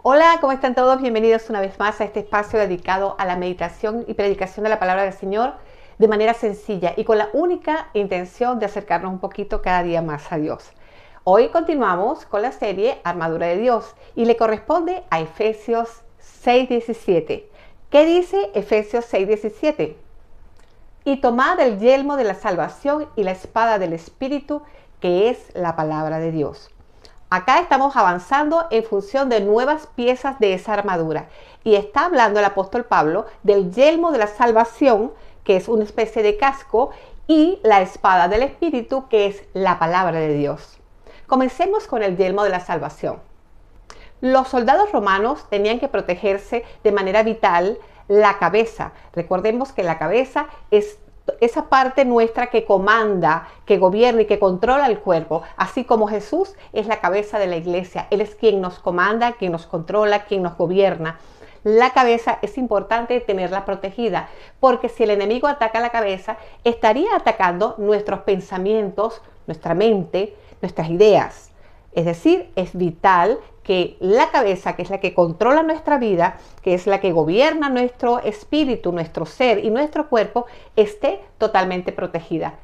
Hola, ¿cómo están todos? Bienvenidos una vez más a este espacio dedicado a la meditación y predicación de la palabra del Señor de manera sencilla y con la única intención de acercarnos un poquito cada día más a Dios. Hoy continuamos con la serie Armadura de Dios y le corresponde a Efesios 6:17. ¿Qué dice Efesios 6:17? Y tomad el yelmo de la salvación y la espada del Espíritu, que es la palabra de Dios. Acá estamos avanzando en función de nuevas piezas de esa armadura. Y está hablando el apóstol Pablo del yelmo de la salvación, que es una especie de casco, y la espada del Espíritu, que es la palabra de Dios. Comencemos con el yelmo de la salvación. Los soldados romanos tenían que protegerse de manera vital la cabeza. Recordemos que la cabeza es esa parte nuestra que comanda, que gobierna y que controla el cuerpo, así como Jesús es la cabeza de la iglesia. Él es quien nos comanda, quien nos controla, quien nos gobierna. La cabeza es importante tenerla protegida, porque si el enemigo ataca la cabeza, estaría atacando nuestros pensamientos, nuestra mente, nuestras ideas. Es decir, es vital que la cabeza, que es la que controla nuestra vida, que es la que gobierna nuestro espíritu, nuestro ser y nuestro cuerpo, esté totalmente protegida.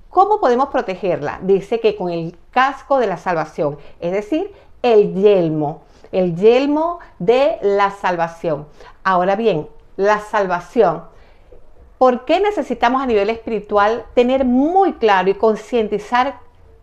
¿Cómo podemos protegerla? Dice que con el casco de la salvación, es decir, el yelmo de la salvación. Ahora bien, la salvación. ¿Por qué necesitamos a nivel espiritual tener muy claro y concientizar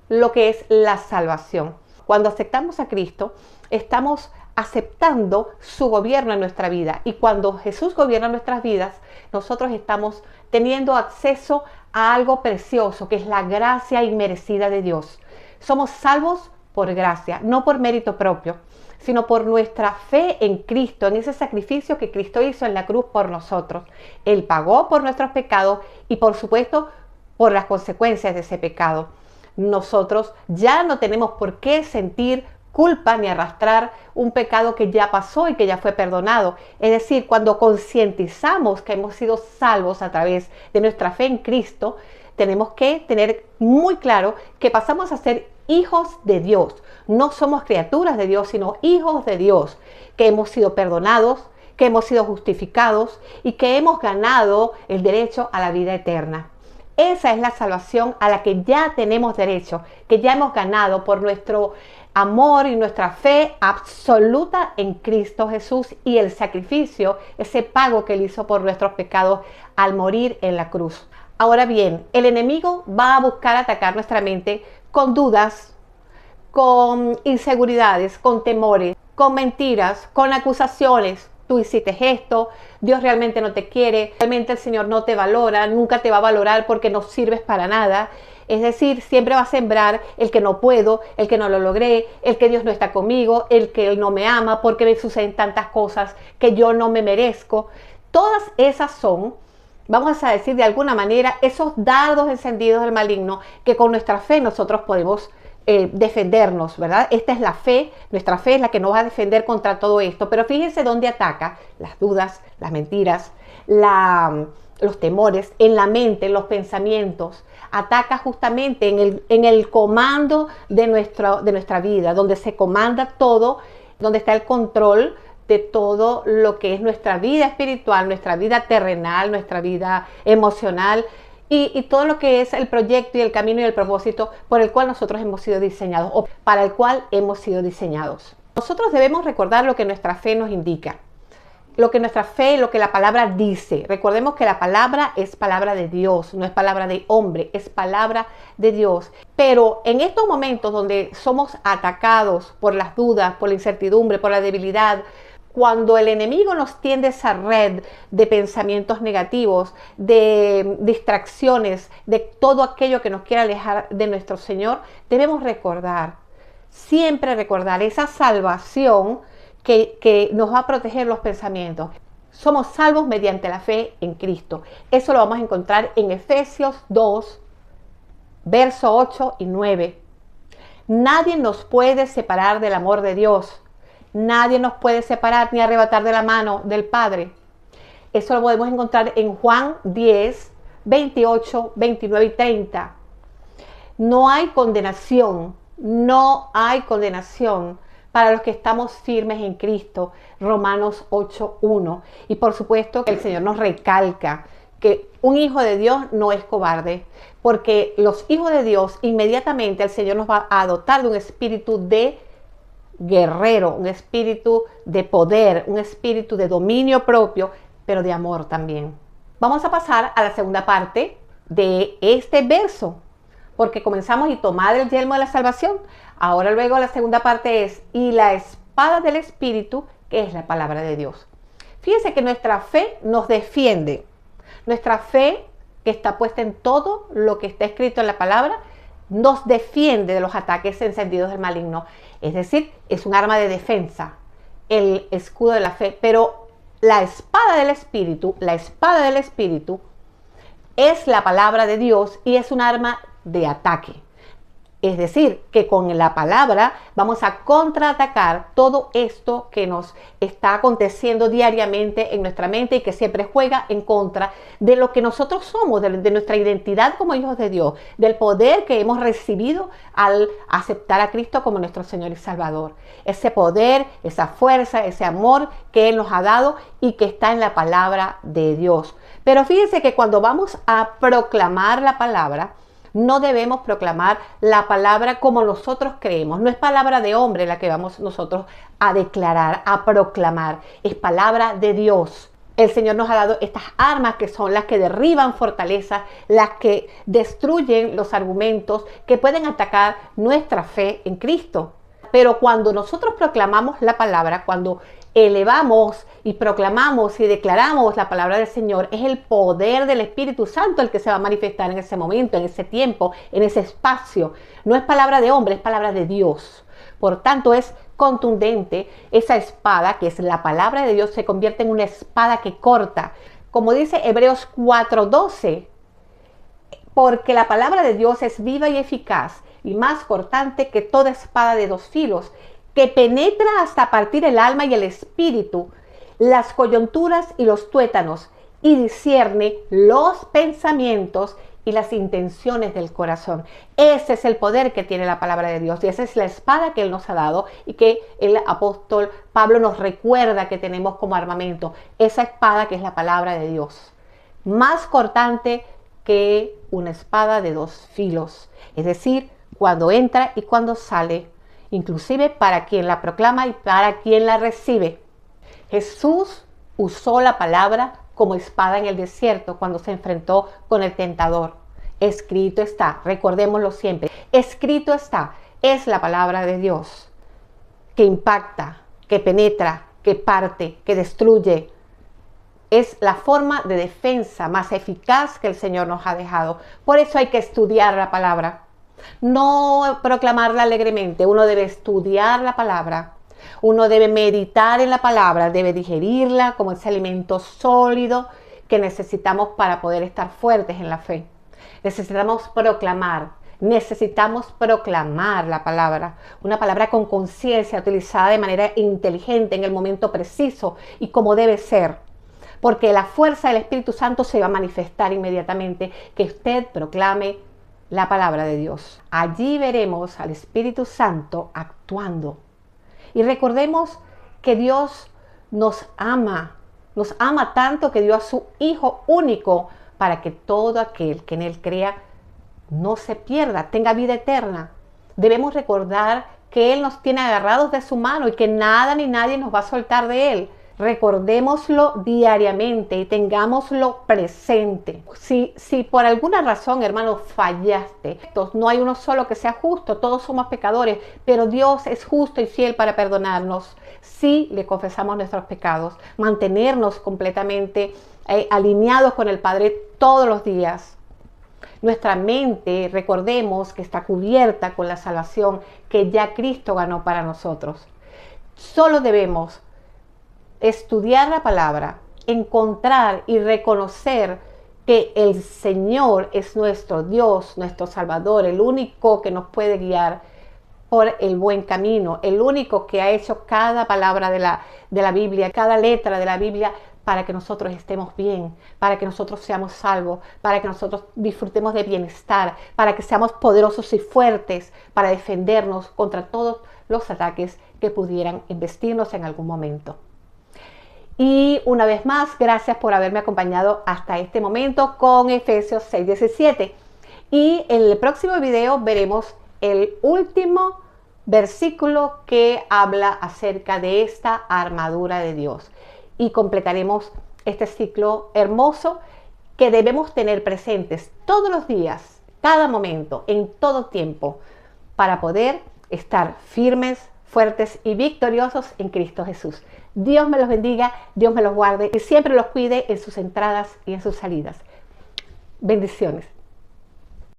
lo que es la salvación? Cuando aceptamos a Cristo, estamos aceptando su gobierno en nuestra vida. Y cuando Jesús gobierna nuestras vidas, nosotros estamos teniendo acceso a algo precioso, que es la gracia inmerecida de Dios. Somos salvos por gracia, no por mérito propio, sino por nuestra fe en Cristo, en ese sacrificio que Cristo hizo en la cruz por nosotros. Él pagó por nuestros pecados y, por supuesto, por las consecuencias de ese pecado. Nosotros ya no tenemos por qué sentir culpa ni arrastrar un pecado que ya pasó y que ya fue perdonado. Es decir, cuando concientizamos que hemos sido salvos a través de nuestra fe en Cristo, tenemos que tener muy claro que pasamos a ser hijos de Dios. No somos criaturas de Dios, sino hijos de Dios, que hemos sido perdonados, que hemos sido justificados y que hemos ganado el derecho a la vida eterna. Esa es la salvación a la que ya tenemos derecho, que ya hemos ganado por nuestro amor y nuestra fe absoluta en Cristo Jesús y el sacrificio, ese pago que Él hizo por nuestros pecados al morir en la cruz. Ahora bien, el enemigo va a buscar atacar nuestra mente con dudas, con inseguridades, con temores, con mentiras, con acusaciones. Tú hiciste esto, Dios realmente no te quiere, realmente el Señor no te valora, nunca te va a valorar porque no sirves para nada. Es decir, siempre va a sembrar el que no puedo, el que no lo logré, el que Dios no está conmigo, el que Él no me ama, porque me suceden tantas cosas que yo no me merezco. Todas esas son, vamos a decir de alguna manera, esos dardos encendidos del maligno que con nuestra fe nosotros podemos defendernos, ¿verdad? Esta es la fe, nuestra fe es la que nos va a defender contra todo esto, pero fíjense dónde ataca: las dudas, las mentiras, los temores, en la mente, en los pensamientos. Ataca justamente en el comando de nuestra vida, donde se comanda todo, donde está el control de todo lo que es nuestra vida espiritual, nuestra vida terrenal, nuestra vida emocional, y todo lo que es el proyecto y el camino y el propósito por el cual nosotros hemos sido diseñados o para el cual hemos sido diseñados. Nosotros debemos recordar lo que nuestra fe nos indica, lo que nuestra fe, lo que la palabra dice. Recordemos que la palabra es palabra de Dios, no es palabra de hombre, es palabra de Dios. Pero en estos momentos donde somos atacados por las dudas, por la incertidumbre, por la debilidad, cuando el enemigo nos tiende esa red de pensamientos negativos, de distracciones, de todo aquello que nos quiera alejar de nuestro Señor, debemos recordar, siempre recordar esa salvación que nos va a proteger los pensamientos. Somos salvos mediante la fe en Cristo. Eso lo vamos a encontrar en Efesios 2, verso 8 y 9. Nadie nos puede separar del amor de Dios. Nadie nos puede separar ni arrebatar de la mano del Padre. Eso lo podemos encontrar en Juan 10, 28, 29 y 30. No hay condenación para los que estamos firmes en Cristo, Romanos 8:1. Y por supuesto que el Señor nos recalca que un hijo de Dios no es cobarde, porque los hijos de Dios inmediatamente el Señor nos va a dotar de un espíritu de guerrero, un espíritu de poder, un espíritu de dominio propio, pero de amor también. Vamos a pasar a la segunda parte de este verso, porque comenzamos y tomad el yelmo de la salvación. Ahora luego la segunda parte es, y la espada del Espíritu, que es la palabra de Dios. Fíjense que nuestra fe nos defiende. Nuestra fe, que está puesta en todo lo que está escrito en la palabra, nos defiende de los ataques encendidos del maligno. Es decir, es un arma de defensa, el escudo de la fe. Pero la espada del Espíritu es la palabra de Dios y es un arma de ataque. Es decir, que con la palabra vamos a contraatacar todo esto que nos está aconteciendo diariamente en nuestra mente y que siempre juega en contra de lo que nosotros somos, de nuestra identidad como hijos de Dios, del poder que hemos recibido al aceptar a Cristo como nuestro Señor y Salvador. Ese poder, esa fuerza, ese amor que Él nos ha dado y que está en la palabra de Dios. Pero fíjense que cuando vamos a proclamar la palabra, no debemos proclamar la palabra como nosotros creemos. No es palabra de hombre la que vamos nosotros a declarar, a proclamar. Es palabra de Dios. El Señor nos ha dado estas armas que son las que derriban fortalezas, las que destruyen los argumentos que pueden atacar nuestra fe en Cristo. Pero cuando nosotros proclamamos la palabra, cuando elevamos y proclamamos y declaramos la palabra del Señor, es el poder del Espíritu Santo el que se va a manifestar en ese momento, en ese tiempo, en ese espacio. No es palabra de hombre, es palabra de Dios. Por tanto, es contundente. Esa espada, que es la palabra de Dios, se convierte en una espada que corta. Como dice Hebreos 4:12, porque la palabra de Dios es viva y eficaz y más cortante que toda espada de dos filos, que penetra hasta partir el alma y el espíritu, las coyunturas y los tuétanos, y discierne los pensamientos y las intenciones del corazón. Ese es el poder que tiene la palabra de Dios y esa es la espada que Él nos ha dado y que el apóstol Pablo nos recuerda que tenemos como armamento. Esa espada que es la palabra de Dios, más cortante que una espada de dos filos, es decir, cuando entra y cuando sale, inclusive para quien la proclama y para quien la recibe. Jesús usó la palabra como espada en el desierto cuando se enfrentó con el tentador. Escrito está, recordémoslo siempre, escrito está, es la palabra de Dios que impacta, que penetra, que parte, que destruye. Es la forma de defensa más eficaz que el Señor nos ha dejado. Por eso hay que estudiar la palabra. No proclamarla alegremente, uno debe estudiar la palabra, uno debe meditar en la palabra, debe digerirla como ese alimento sólido que necesitamos para poder estar fuertes en la fe. Necesitamos proclamar la palabra, una palabra con conciencia, utilizada de manera inteligente en el momento preciso y como debe ser, porque la fuerza del Espíritu Santo se va a manifestar inmediatamente que usted proclame la palabra de Dios. Allí veremos al Espíritu Santo actuando. Y recordemos que Dios nos ama tanto que dio a su Hijo único para que todo aquel que en Él crea no se pierda, tenga vida eterna. Debemos recordar que Él nos tiene agarrados de su mano y que nada ni nadie nos va a soltar de Él. Recordémoslo diariamente y tengámoslo presente. Si por alguna razón, hermano, fallaste, no hay uno solo que sea justo, todos somos pecadores, pero Dios es justo y fiel para perdonarnos si le confesamos nuestros pecados, mantenernos completamente alineados con el Padre todos los días. Nuestra mente, recordemos que está cubierta con la salvación que ya Cristo ganó para nosotros. Solo debemos estudiar la palabra, encontrar y reconocer que el Señor es nuestro Dios, nuestro Salvador, el único que nos puede guiar por el buen camino, el único que ha hecho cada palabra de la Biblia, cada letra de la Biblia para que nosotros estemos bien, para que nosotros seamos salvos, para que nosotros disfrutemos de bienestar, para que seamos poderosos y fuertes para defendernos contra todos los ataques que pudieran embestirnos en algún momento. Y una vez más, gracias por haberme acompañado hasta este momento con Efesios 6:17. Y en el próximo video veremos el último versículo que habla acerca de esta armadura de Dios. Y completaremos este ciclo hermoso que debemos tener presentes todos los días, cada momento, en todo tiempo, para poder estar firmes, fuertes y victoriosos en Cristo Jesús. Dios me los bendiga, Dios me los guarde y siempre los cuide en sus entradas y en sus salidas. Bendiciones.